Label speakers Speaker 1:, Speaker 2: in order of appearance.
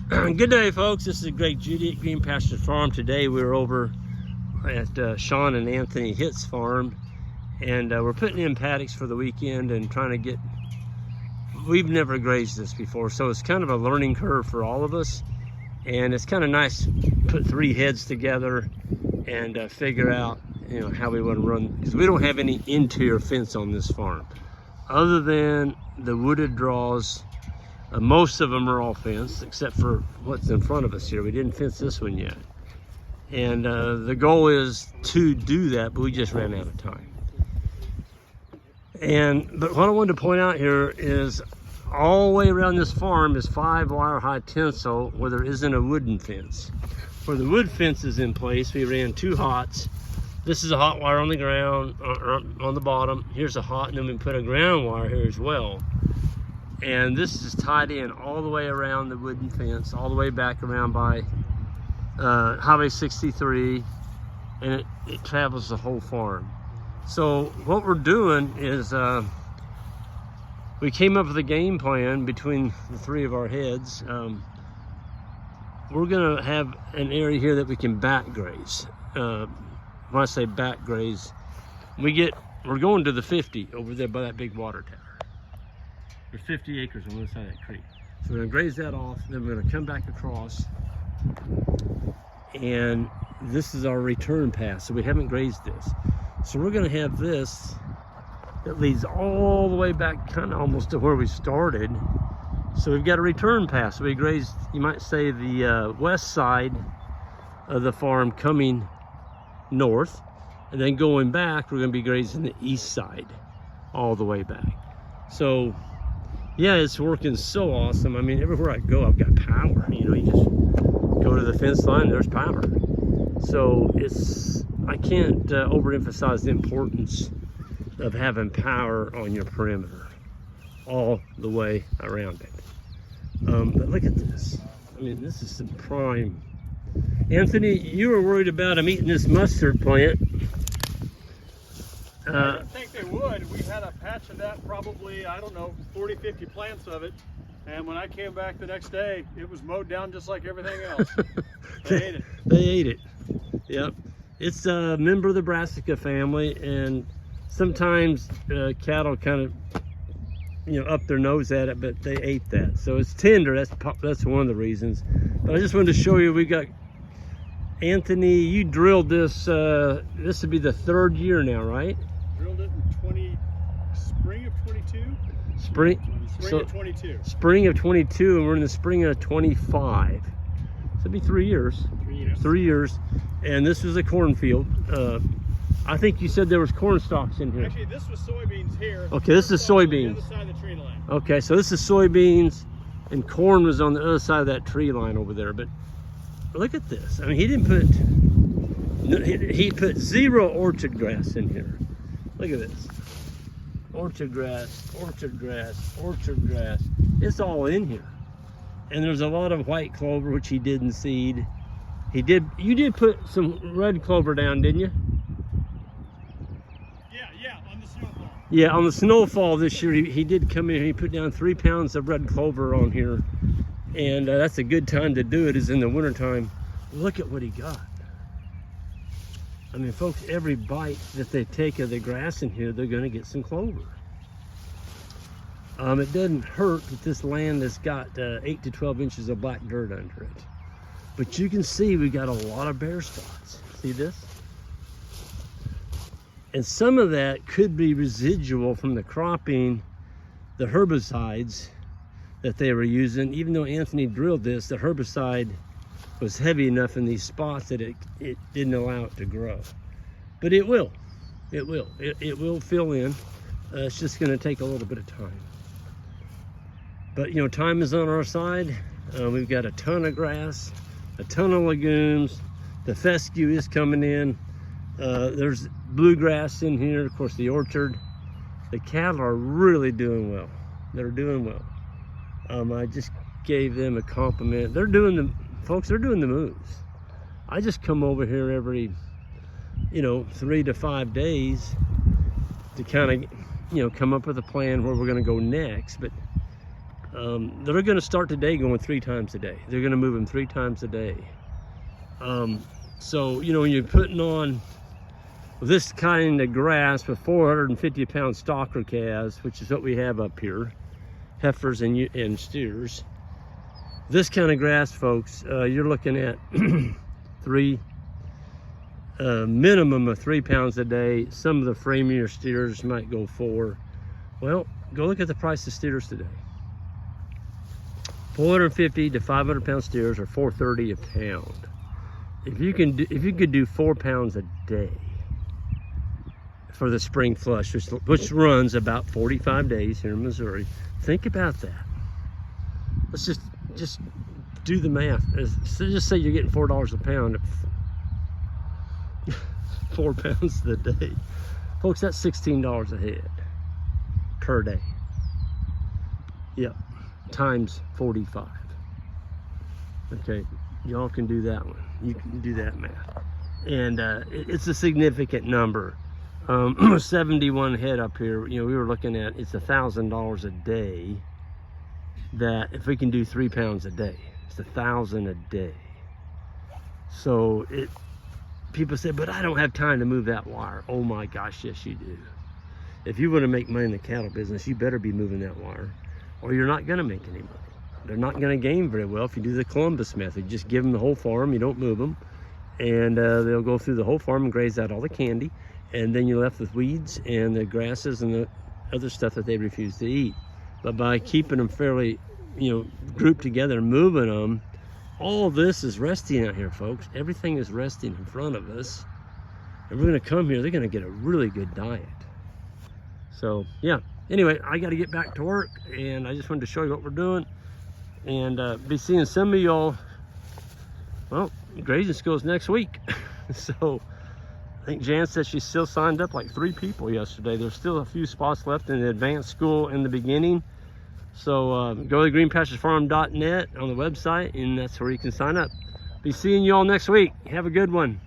Speaker 1: Good day, folks. This is Greg Judy at Green Pastures Farm. Today we're over at Sean and Anthony Hitt's farm, and we're putting in paddocks for the weekend and trying to get. We've never grazed this before, so it's kind of a learning curve for all of us, and it's kind of nice to put three heads together and figure out, you know, how we want to run, because we don't have any interior fence on this farm other than the wooded draws. Most of them are all fenced except for what's in front of us here. We didn't fence this one yet, and the goal is to do that, but we just ran out of time. But what I wanted to point out here is all the way around this farm is 5-wire high tensile where there isn't a wooden fence. Where the wood fence is in place, we ran 2 hots. This is a hot wire on the ground, on the bottom. Here's a hot, and then we put a ground wire here as well. And this is tied in all the way around the wooden fence, all the way back around by Highway 63, and it travels the whole farm. So what we're doing is we came up with a game plan between the 3 of our heads. We're gonna have an area here that we can back graze. When I say back graze, we're going to the 50 over there by that big water tower. There's 50 acres on one side of that creek. So we're gonna graze that off, then we're gonna come back across, and this is our return path. So we haven't grazed this. So we're gonna have this that leads all the way back kind of almost to where we started. So we've got a return path. So we grazed, you might say, the west side of the farm coming north, and then going back, we're gonna be grazing the east side all the way back. So yeah, it's working so awesome. I mean, everywhere I go, I've got power. You know, you just go to the fence line, there's power. So I can't overemphasize the importance of having power on your perimeter all the way around it. But look at this. I mean, this is some prime. Anthony, you were worried about them eating this mustard plant.
Speaker 2: I didn't think they would. We had a patch of that, probably, I don't know, 40, 50 plants of it. And when I came back the next day, it was mowed down just like everything else. They ate it.
Speaker 1: They ate it. Yep. It's a member of the brassica family, and sometimes cattle kind of, you know, up their nose at it, but they ate that. So it's tender. That's one of the reasons. But I just wanted to show you, we got Anthony. You drilled this. This would be the 3rd year now, right?
Speaker 2: Drilled it in spring of 22.
Speaker 1: Spring
Speaker 2: of 22.
Speaker 1: Spring of 22, and we're in the spring of 25. So it'd be 3 years.
Speaker 2: 3 years.
Speaker 1: 3 years. And this was a cornfield. I think you said there was corn stalks in here.
Speaker 2: Actually, this was soybeans here.
Speaker 1: Okay, this is soybeans.
Speaker 2: On the other side of the tree line.
Speaker 1: Okay, so this is soybeans, and corn was on the other side of that tree line over there. But look at this. I mean, he put 0 orchard grass in here. Look at this. Orchard grass, orchard grass, orchard grass. It's all in here. And there's a lot of white clover, which he didn't seed. You did put some red clover down, didn't you?
Speaker 2: Yeah, on the snowfall.
Speaker 1: Yeah, on the snowfall this year, he did come in and he put down 3 pounds of red clover on here. And that's a good time to do it, is in the wintertime. Look at what he got. I mean, folks, every bite that they take of the grass in here, they're gonna get some clover. It doesn't hurt that this land has got 8 to 12 inches of black dirt under it. But you can see we got a lot of bare spots. See this? And some of that could be residual from the cropping, the herbicides that they were using. Even though Anthony drilled this, the herbicide was heavy enough in these spots that it didn't allow it to grow. But it will. It will fill in. It's just going to take a little bit of time. But, you know, time is on our side. We've got a ton of grass, a ton of legumes. The fescue is coming in. There's bluegrass in here, of course, the orchard. The cattle are really doing well. They're doing well. I just gave them a compliment. They're doing the moves. I just come over here every, 3 to 5 days to kind of, come up with a plan where we're going to go next. But They're going to start today going 3 times a day. They're going to move them 3 times a day. So, you know, when you're putting on this kind of grass with 450-pound stalker calves, which is what we have up here, heifers and steers, this kind of grass, folks, you're looking at minimum of 3 pounds a day. Some of the framier steers might go 4. Well, go look at the price of steers today. 450 to 500-pound steers are $4.30 a pound. If you could do 4 pounds a day for the spring flush, which runs about 45 days here in Missouri, think about that. Let's just do the math. So just say you're getting $4 a pound, 4 pounds a day, folks. That's $16 a head per day. Yep, times 45. Okay, y'all can do that one. You can do that math, and it's a significant number. 71 head up here. You know, we were looking at, it's $1,000 a day. That if we can do 3 pounds a day, it's $1,000 a day. So people say, but I don't have time to move that wire. Oh my gosh, yes you do. If you want to make money in the cattle business, you better be moving that wire, or you're not going to make any money. They're not going to gain very well if you do the Columbus method. You just give them the whole farm, you don't move them, and they'll go through the whole farm and graze out all the candy, and then you're left with weeds and the grasses and the other stuff that they refuse to eat. But by keeping them fairly, you know, grouped together and moving them, all this is resting out here, folks. Everything is resting in front of us, and we're going to come here. They're going to get a really good diet. So yeah, anyway, I got to get back to work, and I just wanted to show you what we're doing, and be seeing some of y'all. Well, grazing school's next week. So I think Jan said she still signed up like 3 people yesterday. There's still a few spots left in the advanced school in the beginning. So go to greenpasturesfarm.net on the website, and that's where you can sign up. Be seeing you all next week. Have a good one.